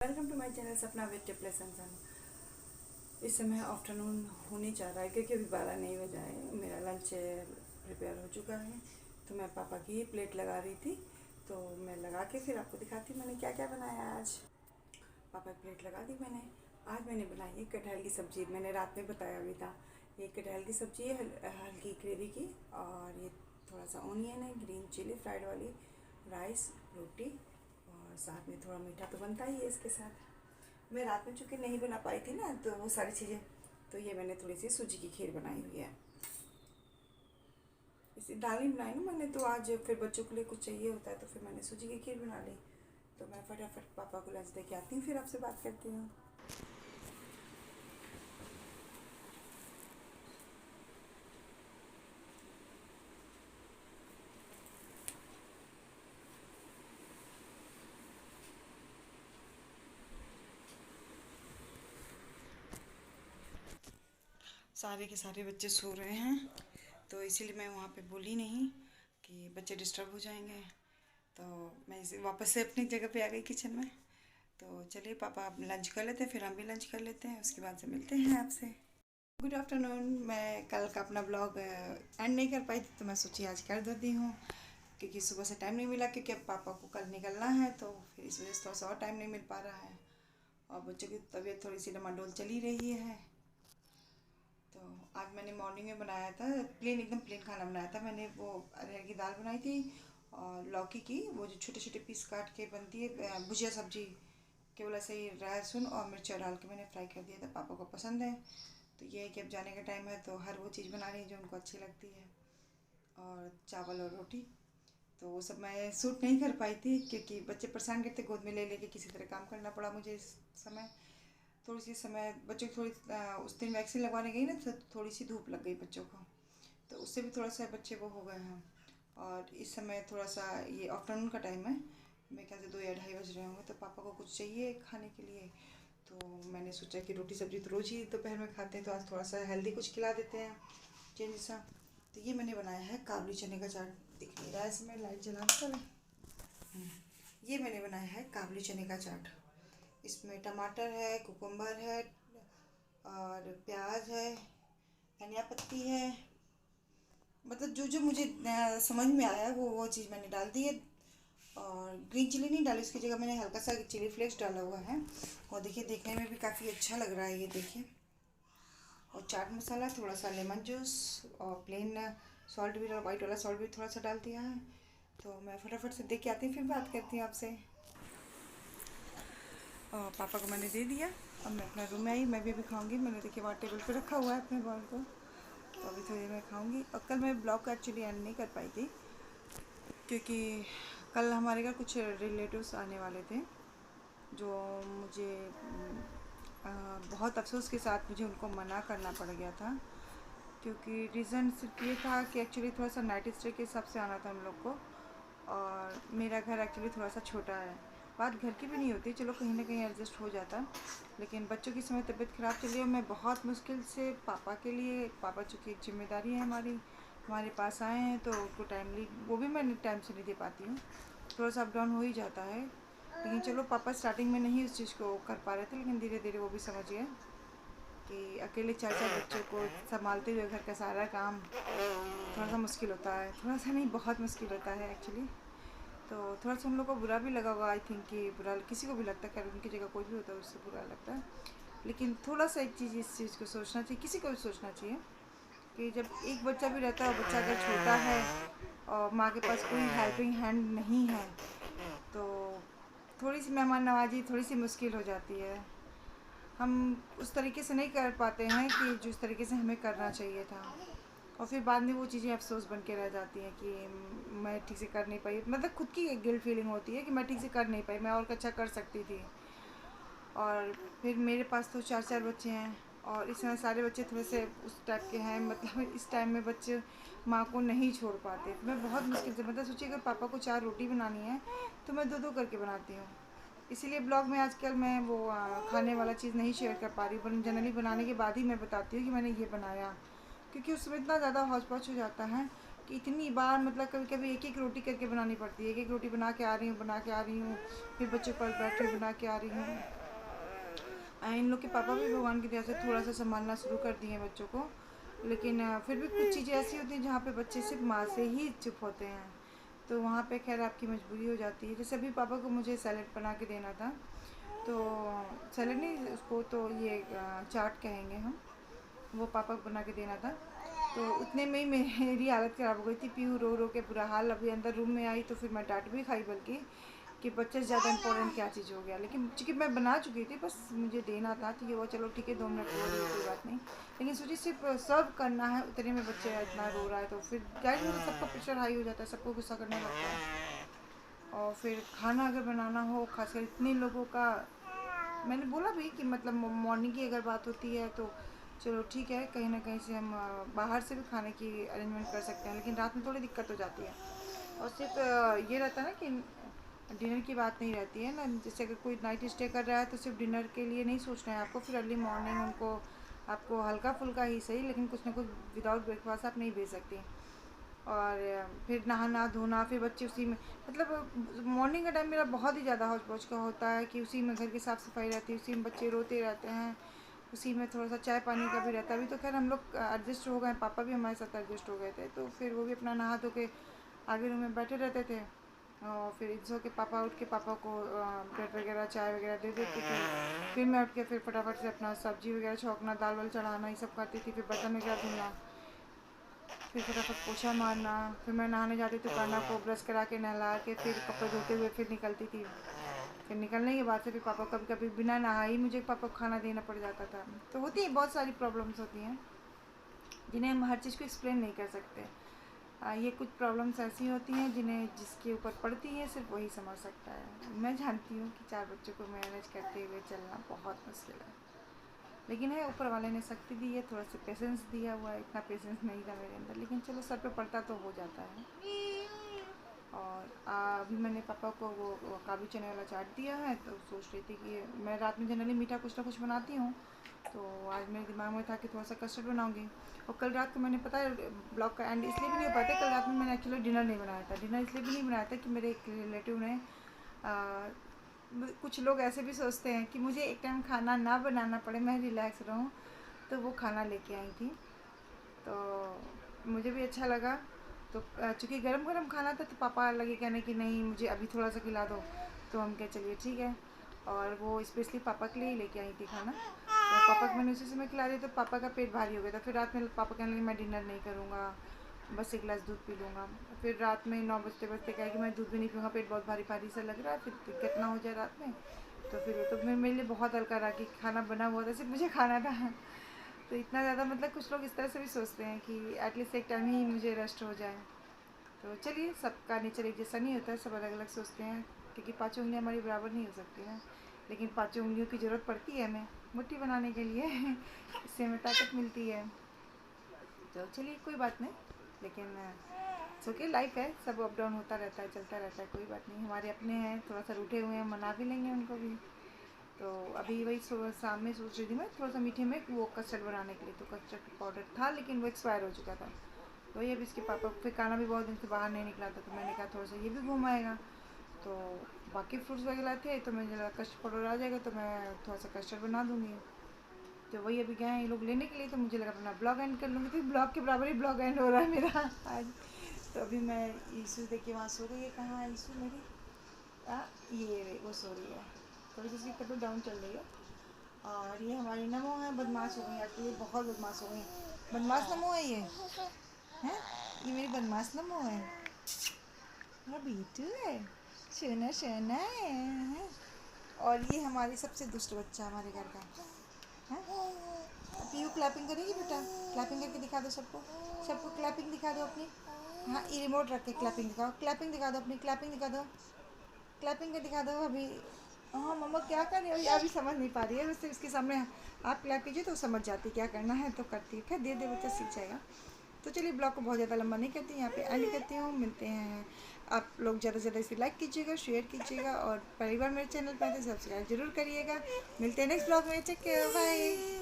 Welcome to my channel सपना with tips and सन। इस समय आफ्टरनून होने जा रहा है क्योंकि अभी 12 नहीं बजा है। मेरा लंच प्रिपेयर हो चुका है तो मैं पापा की प्लेट लगा रही थी। तो मैं लगा के फिर आपको दिखाती मैंने क्या क्या बनाया आज। पापा की प्लेट लगा दी मैंने। आज मैंने बनाई है कटहल की सब्ज़ी। मैंने रात में बताया भी था। ये कटहल की सब्ज़ी है हल्की ग्रेवी की, और ये थोड़ा सा ऑनियन है, ग्रीन चिली फ्राइड वाली, राइस, रोटी, और साथ में थोड़ा मीठा तो बनता ही है इसके साथ। मैं रात में चूँकि नहीं बना पाई थी ना तो वो सारी चीज़ें, तो ये मैंने थोड़ी सी सूजी की खीर बनाई हुई है। इसी दाल नहीं बनाई ना मैंने, तो आज फिर बच्चों के लिए कुछ चाहिए होता है तो फिर मैंने सूजी की खीर बना ली। तो मैं फटाफट पापा को लंच दे के आती हूँ, फिर आपसे बात करती हूँ। सारे के सारे बच्चे सो रहे हैं तो इसीलिए मैं वहाँ पे बोली नहीं कि बच्चे डिस्टर्ब हो जाएंगे। तो मैं इसे वापस से अपनी जगह पे आ गई किचन में। तो चलिए पापा आप लंच कर लेते हैं, फिर हम भी लंच कर लेते हैं, उसके बाद से मिलते हैं आपसे। Good afternoon. मैं कल का अपना ब्लॉग एंड नहीं कर पाई थी तो मैं सोची आज कर देती हूँ, क्योंकि सुबह से टाइम नहीं मिला, क्योंकि अब पापा को कल निकलना है तो फिर इस वजह से थोड़ा सा और टाइम नहीं मिल पा रहा है। और बच्चों की तबीयत थोड़ी सी डमाडोल चली रही है। तो आज मैंने मॉर्निंग में बनाया था एकदम प्लेन खाना बनाया था। मैंने वो अरहर की दाल बनाई थी और लौकी की वो जो छोटे छोटे पीस काट के बनती है भुजिया सब्जी, केवल ऐसे ही लहसुन और मिर्चा डाल के मैंने फ्राई कर दिया था। पापा को पसंद है तो ये है कि अब जाने का टाइम है तो हर वो चीज़ बना रही है जो उनको अच्छी लगती है। और चावल और रोटी, तो वो सब मैं सूट नहीं कर पाई थी क्योंकि बच्चे परेशान करते, गोद में ले लेके किसी तरह काम करना पड़ा मुझे इस समय। थोड़ी सी समय बच्चों की थोड़ी उस दिन वैक्सीन लगवाने गई ना तो थोड़ी सी धूप लग गई बच्चों को, तो उससे भी थोड़ा सा बच्चे वो हो गए हैं। और इस समय थोड़ा सा ये आफ्टरनून का टाइम है, मैं क्या 2 या 2:30 बज रहे होंगे, तो पापा को कुछ चाहिए खाने के लिए। तो मैंने सोचा कि रोटी सब्जी तो रोज़ ही दोपहर में खाते हैं, तो आज थोड़ा सा हेल्दी कुछ खिला देते हैं चेंज सा। तो ये मैंने बनाया है काबुली चने का चाट। दिख नहीं रहा है इसमें, लाइट जला कर। ये मैंने बनाया है काबुली चने का चाट। इसमें टमाटर है, कुकुम्बर है, और प्याज है, धनिया पत्ती है, मतलब जो जो मुझे समझ में आया वो चीज़ मैंने डाल दी है। और ग्रीन चिली नहीं डाली, उसकी जगह मैंने हल्का सा चिली फ्लेक्स डाला हुआ है। और देखिए देखने में भी काफ़ी अच्छा लग रहा है ये देखिए। और चाट मसाला, थोड़ा सा लेमन जूस, और प्लेन सॉल्ट भी, वाइट वाला सॉल्ट भी थोड़ा सा डाल दिया है। तो मैं फटाफट से देख के आती हूँ, फिर बात करती हूँ आपसे। और पापा को मैंने दे दिया। अब मैं अपना रूम में आई, मैं भी अभी खाऊंगी। मैंने देखिए वहाँ टेबल पे रखा हुआ है अपने बॉल को, तो अभी थोड़ी देर में खाऊंगी। और कल मैं ब्लॉग का एक्चुअली एंड नहीं कर पाई थी क्योंकि कल हमारे घर कुछ रिलेटिव्स आने वाले थे, जो मुझे बहुत अफसोस के साथ मुझे उनको मना करना पड़ गया था। क्योंकि रीज़न सिर्फ ये था कि एक्चुअली थोड़ा सा नाइट स्टे के हिसाब से आना था हम लोग को, और मेरा घर एक्चुअली थोड़ा सा छोटा है। बात घर की भी नहीं होती, चलो कहीं ना कहीं एडजस्ट हो जाता, लेकिन बच्चों की समय तबीयत ख़राब चली और मैं बहुत मुश्किल से पापा के लिए, पापा चूँकि एक जिम्मेदारी है हमारी, हमारे पास आए हैं तो उनको टाइमली, वो भी मैं टाइम से नहीं दे पाती हूँ, थोड़ा सा अप डाउन हो ही जाता है। लेकिन चलो पापा स्टार्टिंग में नहीं उस चीज़ को कर पा रहे थे, लेकिन धीरे धीरे वो भी समझ गए कि अकेले 4 बच्चों को संभालते हुए घर का सारा काम थोड़ा सा मुश्किल होता है। थोड़ा सा नहीं, बहुत मुश्किल होता है एक्चुअली। तो थोड़ा सा हम लोग को बुरा भी लगा हुआ, आई थिंक कि बुरा किसी को भी लगता है, खैर उनकी जगह कोई भी होता है उससे बुरा लगता है। लेकिन थोड़ा सा एक चीज़, इस चीज़ को सोचना चाहिए, किसी को भी सोचना चाहिए कि जब एक बच्चा भी रहता है और बच्चा अगर छोटा है और माँ के पास कोई हेल्पिंग हैंड नहीं है तो थोड़ी सी मेहमान नवाजी थोड़ी सी मुश्किल हो जाती है। हम उस तरीके से नहीं कर पाते हैं कि जिस तरीके से हमें करना चाहिए था, और फिर बाद में वो चीज़ें अफसोस बन के रह जाती हैं कि मैं ठीक से कर नहीं पाई, मतलब खुद की एक गिल्ट फीलिंग होती है कि मैं ठीक से कर नहीं पाई, मैं और अच्छा कर सकती थी। और फिर मेरे पास तो 4 बच्चे हैं और इस समय सारे बच्चे थोड़े से उस टाइप के हैं, मतलब इस टाइम में बच्चे माँ को नहीं छोड़ पाते। तो मैं बहुत मुश्किल से, मतलब सोचिए अगर पापा को 4 रोटी बनानी है तो मैं 2-2 करके बनाती हूँ। इसीलिए ब्लॉग में आजकल मैं वो खाने वाला चीज़ नहीं शेयर कर पा रही हूँ, जनरली बनाने के बाद ही मैं बताती हूँ कि मैंने ये बनाया, क्योंकि उसमें इतना ज़्यादा हौच पौच हो जाता है। कि इतनी बार मतलब कभी कभी एक एक रोटी करके बनानी पड़ती है। एक एक रोटी बना के आ रही हूँ, फिर बच्चों पर बैठे बना के आ रही हूँ। इन लोग के पापा भी भगवान की दया से थोड़ा सा संभालना शुरू कर दिए हैं बच्चों को, लेकिन फिर भी कुछ चीज़ें ऐसी होती हैं जहाँ पे बच्चे सिर्फ माँ से ही चुप होते हैं, तो वहाँ पे खैर आपकी मजबूरी हो जाती है। जैसे अभी पापा को मुझे सैलेड बना के देना था, तो सैलेड नहीं, उसको तो ये चाट कहेंगे हम, वो पापा को बना के देना था। तो उतने में ही मेरी हालत ख़राब हो गई थी, पीहू रो रो के बुरा हाल। अभी अंदर रूम में आई तो फिर मैं डांट भी खाई, बल्कि कि बच्चे से ज़्यादा इंपॉर्टेंट क्या चीज़ हो गया। लेकिन चूँकि मैं बना चुकी थी, बस मुझे देना था, तो ये वो चलो ठीक है 2 मिनट रो रही, कोई बात नहीं। लेकिन सोचिए सिर्फ सर्व करना है, उतने में बच्चे इतना रो रहा है, तो फिर जाहिर है सबका प्रेशर हाई हो जाता है, सबको गुस्सा करने लगता है। और फिर खाना अगर बनाना हो, खासकर इतने लोगों का, मैंने बोला भी कि मतलब मॉर्निंग की अगर बात होती है तो चलो ठीक है, कहीं ना कहीं से हम बाहर से भी खाने की अरेंजमेंट कर सकते हैं, लेकिन रात में थोड़ी दिक्कत हो जाती है। और सिर्फ ये रहता है ना कि डिनर की बात नहीं रहती है ना, जैसे अगर कोई नाइट स्टे कर रहा है तो सिर्फ डिनर के लिए नहीं सोचना है आपको, फिर अर्ली मॉर्निंग उनको आपको हल्का फुल्का ही सही, लेकिन कुछ ना कुछ विदाउट ब्रेकफास्ट आप नहीं भेज सकती। और फिर नहाना धोना, फिर बच्चे उसी में, मतलब मॉर्निंग का टाइम मेरा बहुत ही ज़्यादा हौच पौच का होता है कि उसी में घर की साफ़ सफाई रहती है, उसी में बच्चे रोते रहते हैं, उसी में थोड़ा सा चाय पानी का भी रहता है। अभी तो खैर हम लोग एडजस्ट हो गए, पापा भी हमारे साथ एडजस्ट हो गए थे, तो फिर वो भी अपना नहा धो के आगे रूम में बैठे रहते थे। और फिर सो के पापा उठ के पापा को ब्रेड वगैरह चाय वगैरह दे देते थे। फिर मैं उठ के फिर फटाफट से अपना सब्जी वगैरह छौंकना, दाल वाल चढ़ाना, ये सब करती थी। फिर बर्तन वगैरह धुलना, फिर फटाफट पोछा मारना, फिर मैं नहाने जाती थी, काना को ब्रश करा के नहला के फिर कपड़े धोते हुए फिर निकलती थी। फिर निकलने के बाद से फिर पापा कभी कभी बिना नहाए ही मुझे पापा को खाना देना पड़ जाता था। तो होती है, बहुत सारी प्रॉब्लम्स होती हैं जिन्हें हम हर चीज़ को एक्सप्लेन नहीं कर सकते। ये कुछ प्रॉब्लम्स ऐसी होती हैं जिन्हें जिसके ऊपर पड़ती है सिर्फ वही समझ सकता है। मैं जानती हूँ कि 4 बच्चों को मैनेज करते हुए चलना बहुत मुश्किल है, लेकिन है ऊपर वाले ने शक्ति दी है, थोड़ा सा पेशेंस दिया हुआ है। इतना पेशेंस नहीं था मेरे अंदर, लेकिन चलो सर पे पड़ता तो हो जाता है। और अभी मैंने पापा को वो काबुली चने वाला चाट दिया है, तो सोच रही थी कि मैं रात में जनरली मीठा कुछ ना कुछ बनाती हूँ, तो आज मेरे दिमाग में था कि थोड़ा सा कस्टर्ड बनाऊँगी। और कल रात को मैंने पता है ब्लॉग का एंड इसलिए भी नहीं हो पाता, कल रात में मैंने एक्चुअली डिनर नहीं बनाया था। डिनर इसलिए भी नहीं बनाया था कि मेरे एक रिलेटिव ने कुछ लोग ऐसे भी सोचते हैं कि मुझे एक टाइम खाना ना बनाना पड़े, मैं रिलैक्स रहूँ, तो वो खाना लेके आई थी, तो मुझे भी अच्छा लगा। तो चूँकि गरम गरम खाना था, तो पापा लगे कहने कि नहीं मुझे अभी थोड़ा सा खिला दो, तो हम कहे चलिए ठीक है। और वो स्पेशली पापा के लिए ही लेके आई थी खाना, तो पापा को मैंने उसी समय खिला दिया, तो पापा का पेट भारी हो गया था। फिर रात में पापा कहने लगे मैं डिनर नहीं करूँगा, बस 1 गिलास दूध पी लूँगा। फिर रात में 9 बजते बजते कहा कि मैं दूध भी नहीं पीऊँगा, पेट बहुत भारी भारी सा लग रहा है, फिर दिक्कत ना हो जाए रात में। तो फिर वो तो मेरे लिए बहुत हल्का रहा कि खाना बना हुआ था, सिर्फ मुझे खाना था। तो इतना ज़्यादा मतलब कुछ लोग इस तरह से भी सोचते हैं कि एटलीस्ट एक टाइम ही मुझे रेस्ट हो जाए। तो चलिए, सबका नेचर एक जैसा नहीं होता है, सब अलग अलग सोचते हैं, क्योंकि 5 उंगलियाँ हमारी बराबर नहीं हो सकती ना। लेकिन 5 उंगलियों की ज़रूरत पड़ती है हमें मुट्ठी बनाने के लिए इससे हमें ताकत मिलती है। तो चलिए कोई बात नहीं, लेकिन ओके, लाइफ है, सब अप डाउन होता रहता है, चलता रहता है, कोई बात नहीं। हमारे अपने हैं, थोड़ा सा रूठे हुए हैं, मना भी लेंगे उनको भी। तो अभी वही शाम में सोच रही थी मैं थोड़ा सा मीठे में वो कस्टर्ड बनाने के लिए, तो कस्टर्ड पाउडर था लेकिन वो एक्सपायर हो चुका था। तो वही अभी इसके पापा फिर खाना भी बहुत दिन से बाहर नहीं निकला था, तो मैंने कहा थोड़ा सा ये भी घूम आएगा। तो बाकी फ्रूट्स वगैरह थे, तो मुझे लगा कस्टर्ड पाउडर आ जाएगा तो मैं थोड़ा सा कस्टर्ड बना दूँगी। तो वही अभी गए हैं ये लोग लेने के लिए, तो मुझे लगा अपना ब्लॉग एंड कर लूँगी, तो ब्लॉग के बराबर ही ब्लॉग एंड हो रहा है मेरा आज। तो अभी मैं ईशू देखिए वहाँ सो गई है, कहाँ है ईशू मेरी, ये वो सो रही है, थोड़ी सी उसकी तबीयत डाउन चल रही है। और ये हमारी नमो है, बदमाश हो गई आजकल, ये बहुत बदमाश हो गई। बदमाश नमो है ये, हैं, ये मेरी बदमाश नमो है, मेरा बीटू है, सोना सोना है। और ये हमारी सबसे दुष्ट बच्चा हमारे घर का है। पीयू क्लैपिंग करेगी बेटा, क्लैपिंग करके दिखा दो सबको, सबको क्लैपिंग दिखा दो अपनी। हाँ, ये रिमोट रख के क्लैपिंग दिखाओ, क्लैपिंग दिखा दो अपनी, क्लैपिंग दिखा दो, क्लैपिंग कर दिखा दो अभी। हाँ मम्मा क्या कर रही हो, अभी समझ नहीं पा रही है, वैसे उसके सामने आप क्लैप कीजिए तो समझ जाती क्या करना है, तो करती है। खैर धीरे धीरे बच्चा सीख जाएगा। तो चलिए ब्लॉग को बहुत ज़्यादा लंबा नहीं करती, यहाँ पे एंड करती हूँ। मिलते हैं, आप लोग ज़्यादा से ज़्यादा इसे लाइक कीजिएगा, शेयर कीजिएगा, और पहली बार मेरे चैनल पर आते सब्सक्राइब जरूर करिएगा। मिलते हैं नेक्स्ट ब्लॉग में, टेक केयर, बाय।